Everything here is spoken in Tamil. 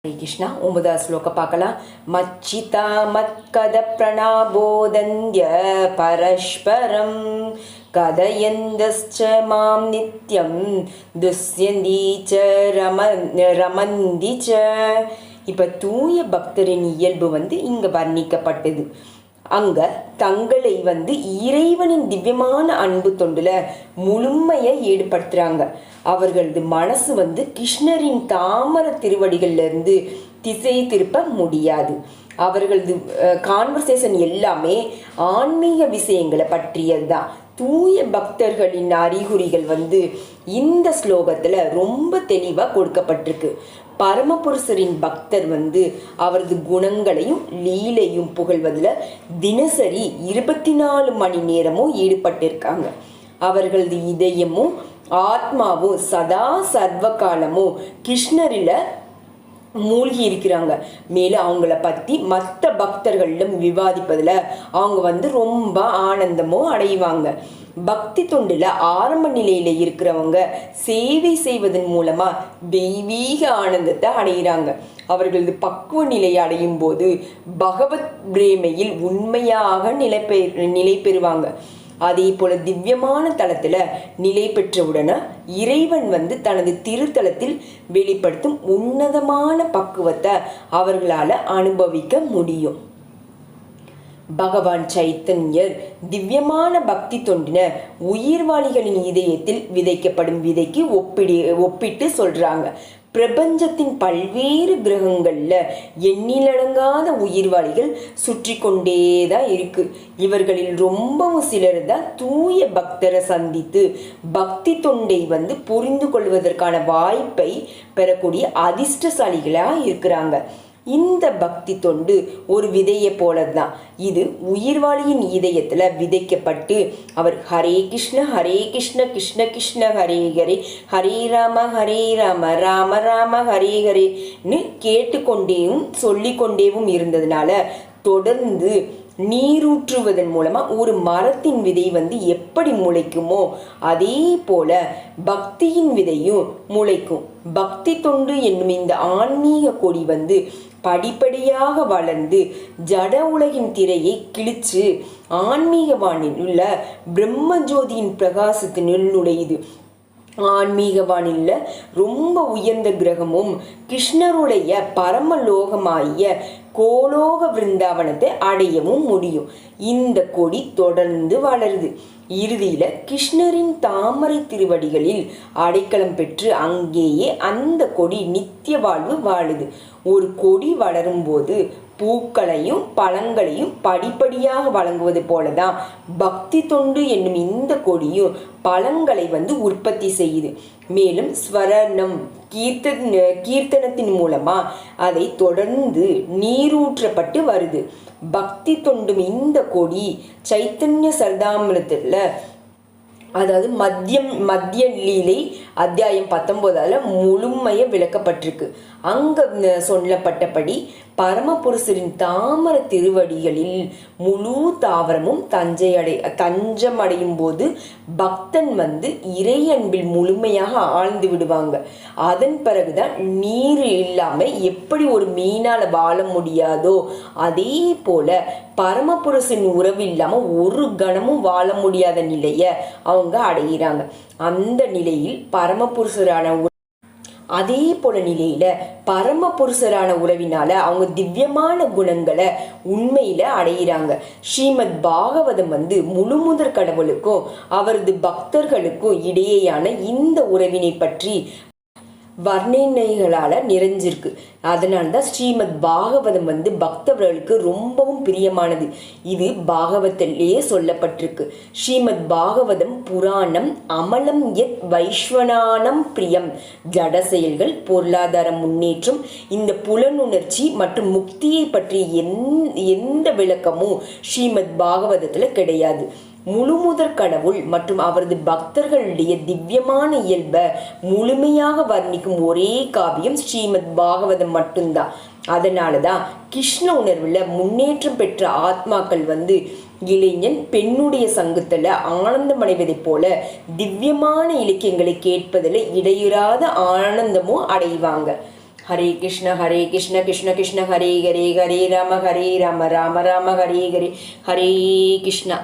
हरे कृष्णा 9வது ஸ்லோகம் பார்க்கலாம். மச்சிதா மத்கத பிரணாபோதந்த்ய பரஸ்பரம் கதயந்தஸ்ச மாம் நித்யம் துஸ்யந்தி ச ரமந்தி ச. இப்போ தூய பக்தரின் இயல்பு இங்கே வர்ணிக்கப்பட்டது. அங்கே தங்களை இறைவனின் திவ்யமான அன்பு தொண்டுல முழுமையை ஈடுபடுத்துகிறாங்க. அவர்களது மனசு கிருஷ்ணரின் தாமர திருவடிகள்லேருந்து திசை திருப்ப முடியாது. அவர்களது கான்வர்சேஷன் எல்லாமே ஆன்மீக விஷயங்களை பற்றியது தான். தூய பக்தர்களின் அறிகுறிகள் இந்த ஸ்லோகத்தில் ரொம்ப தெளிவாக கொடுக்கப்பட்டிருக்கு. பரமபுருஷரின் பக்தர் அவரது குணங்களையும் லீலையும் புகழ்வதில் தினசரி 24 மணி நேரமும் ஈடுபட்டிருக்காங்க. அவர்களது இதயமும் ஆத்மாவும் சதா சர்வ காலமும் கிருஷ்ணரில் மூழ்கி இருக்கிறாங்க. மேலும் அவங்கள பற்றி மற்ற பக்தர்களிடம் விவாதிப்பதில் அவங்க ரொம்ப ஆனந்தமும் அடைவாங்க. பக்தி தொண்டில் ஆரம்ப நிலையில் இருக்கிறவங்க சேவை செய்வதன் மூலமாக தெய்வீக ஆனந்தத்தை அடைகிறாங்க. அவர்களது பக்குவ நிலையை அடையும் போது பகவத் பிரேமையில் உண்மையாக நிலை பெறுவாங்க. அதே போல திவ்யமான தளத்தில் நிலை பெற்றவுடனே இறைவன் தனது திருத்தலத்தில் வெளிப்படுத்தும் உன்னதமான பக்குவத்தை அவர்களால் அனுபவிக்க முடியும். பகவான் சைத்தன்யர் திவ்யமான பக்தி தொண்டினர் உயிர்வாளிகளின் இதயத்தில் விதைக்கப்படும் விதைக்கு ஒப்பிட்டு சொல்றாங்க. பிரபஞ்சத்தின் பல்வேறு கிரகங்கள்ல எண்ணிலடங்காத உயிர்வாளிகள் சுற்றி கொண்டேதான் இருக்கு. இவர்களில் ரொம்பவும் சிலர் தான் தூய பக்தரை சந்தித்து பக்தி தொண்டை புரிந்து கொள்வதற்கான வாய்ப்பை பெறக்கூடிய அதிர்ஷ்டசாலிகளா இருக்கிறாங்க. இந்த பக்தி தொண்டு ஒரு விதையை போலதான். இது உயிர்வாளியின் இதயத்துல விதைக்கப்பட்டு அவர் ஹரே கிருஷ்ண கிருஷ்ண கிருஷ்ண ஹரே ஹரே ஹரே ராம ராம ராம ஹரே ஹரேன்னு கேட்டுக்கொண்டேவும் சொல்லிக்கொண்டேவும் இருந்ததுனால தொடர்ந்து நீரூற்றுவதன் மூலமா ஒரு மரத்தின் விதை எப்படி முளைக்குமோ அதே போல பக்தியின் விதையும் முளைக்கும். பக்தி தொண்டு என்னும் இந்த ஆன்மீக கொடி படிப்படியாக வளர்ந்து ஜட உலகின் திரையை கிழிச்சு ஆன்மீக வானில் உள்ள பிரம்மஜோதியின் பிரகாசத்தினுள் நுழையுது. ஆன்மீக வானில் ரொம்ப உயர்ந்த கிரகமும் கிருஷ்ணருடைய பரமலோகமாகிய கோலோக விருந்தாவனத்தை அடையவும் முடியும். இந்த கொடி தொடர்ந்து வளருது. இறுதியில கிருஷ்ணரின் தாமரை திருவடிகளில் அடைக்கலம் பெற்று அங்கேயே அந்த கொடி நித்திய வாழ்வு வாழுது. ஒரு கொடி வளரும் போது பூக்களையும் பழங்களையும் படிப்படியாக வழங்குவது போலதான் பக்தி தொண்டு என்னும் இந்த கொடியும் பழங்களை உற்பத்தி செய்யுது. மேலும் ஸ்வரணம் கீர்த்தனத்தின் மூலமா அதை தொடர்ந்து நீரூற்றப்பட்டு வருது. பக்தி தொண்டும் இந்த கொடி சைத்தன்ய சரிதாமிரத்துல அதாவது மத்திய லீலை அத்தியாயம் 19 முழுமைய விளக்கப்பட்டிருக்கு. அங்க சொல்லப்பட்டபடி பரமபுருஷரின் தாமர திருவடிகளில் முழு தாவரமும் தஞ்சமடையும் போது பக்தன் இறை அன்பில் முழுமையாக ஆழ்ந்து விடுவாங்க. அதன் பிறகுதான் நீர் இல்லாம எப்படி ஒரு மீனால வாழ முடியாதோ அதே போல பரமபுருஷன் உறவு இல்லாம ஒரு கணமும் வாழ முடியாத நிலைய அவங்க அடைகிறாங்க. அந்த நிலையில் அதே போல நிலையில பரமபுருஷரான உறவினால அவங்க திவ்யமான குணங்களை உண்மையில அடைகிறாங்க. ஸ்ரீமத் பாகவதம் முழுமுதற் கடவுளுக்கும் அவரது பக்தர்களுக்கும் இடையேயான இந்த உறவினை பற்றி வர்ணனைகளால நிறைஞ்சிருக்கு. அதனால்தான் ஸ்ரீமத் பாகவதம் பக்தர்களுக்கு ரொம்பவும் பிரியமானது. இது பாகவத்திலேயே சொல்லப்பட்டிருக்கு. ஸ்ரீமத் பாகவதம் புராணம் அமலம் யத் வைஸ்வனானம் பிரியம். ஜட செயல்கள், பொருளாதார முன்னேற்றம், இந்த புலனுணர்ச்சி மற்றும் முக்தியை பற்றி எந்த விளக்கமும் ஸ்ரீமத் பாகவதத்துல கிடையாது. முழுமுதற் கடவுள் மற்றும் அவரது பக்தர்களுடைய திவ்யமான இயல்பை முழுமையாக வர்ணிக்கும் ஒரே காவியம் ஸ்ரீமத் பாகவதம் மட்டும்தான். அதனாலதான் கிருஷ்ண உணர்வுல முன்னேற்றம் பெற்ற ஆத்மாக்கள் இளைஞன் பெண்ணுடைய சங்கத்துல ஆனந்தமடைவதை போல திவ்யமான இலக்கியங்களை கேட்பதில் இடையிறாத ஆனந்தமும் அடைவாங்க. ஹரே கிருஷ்ண கிருஷ்ண கிருஷ்ண ஹரே ஹரே ராம ராம ராம ஹரே ஹரே ஹரே கிருஷ்ணா.